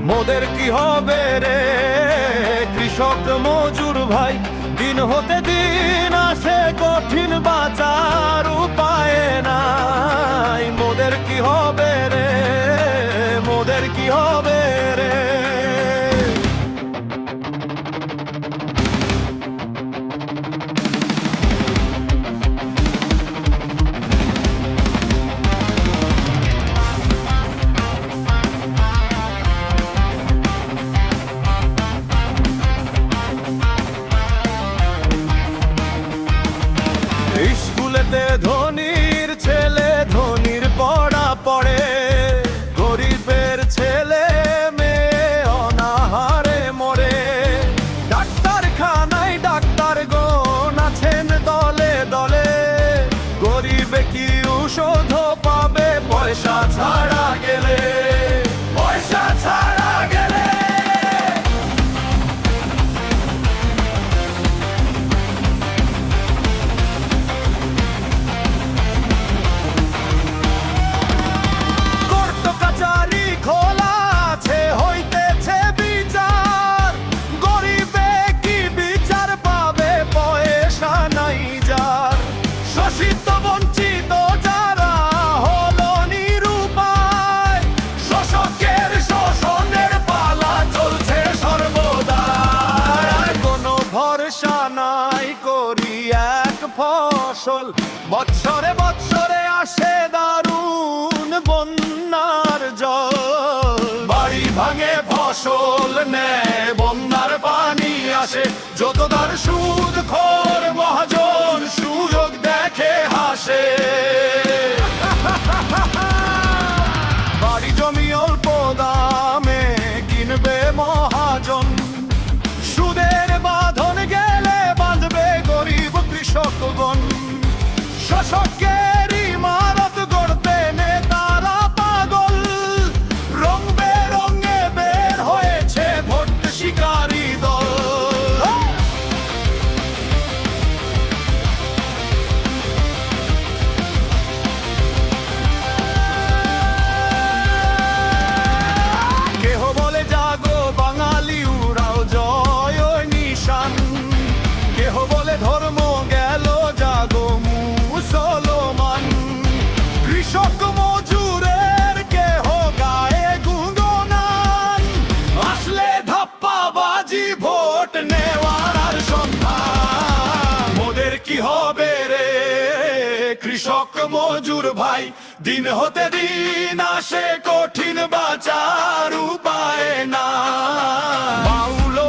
মোদের কি হবে রে কৃষক মজুর ভাই, দিন হতে দিন আসে কঠিন, বাঁচার উপায় নাই। মোদের কি হবে রে, মোদের কি হবে রে। স্কুলেতে ধনীর ছেলে ধনীর পড়া পড়ে, গরিবের ছেলে মেয়ে অনাহারে মরে। ডাক্তারখানায় ডাক্তার গণ আছেন দলে দলে, গরিবে কি ঔষধ পাবে পয়সা ছাড়া গেলে, পয়সা ছাড়া গেলে। ফসল বৎসরে বৎসরে আসে দারুণ বন্যার জল, বাড়ি ভাঙে ফসল নেয় বন্যার পানি আসে। যত তার সুদ খোর মহাজন সুযোগ দেখে হাসে। বাড়ি জমি অল্প দামে কিনবে মহাজন, সুদের বাঁধন গেলে বাঁধবে গরিব কৃষকগণ। শোষকের ইমারত গড়তে নেতারা পাগল, রং বেরঙে বের হয়েছে ভোট শিকারী দল। কেহ বলে জাগো বাঙালি উড়াও জয় নিশান, কেহ বলে ধর্ম গেল জাগো মুসলমান। কৃষক মজুরের কেহ গায়ে গুণগান, আসলে ধাপ্পাবাজি ভোট নেওয়ার আর সন্ধান। মোদের কি হবে রে কৃষক মজুর ভাই, দিন হতে দিন আসে কঠিন, বাঁচার উপায় না। বাউলো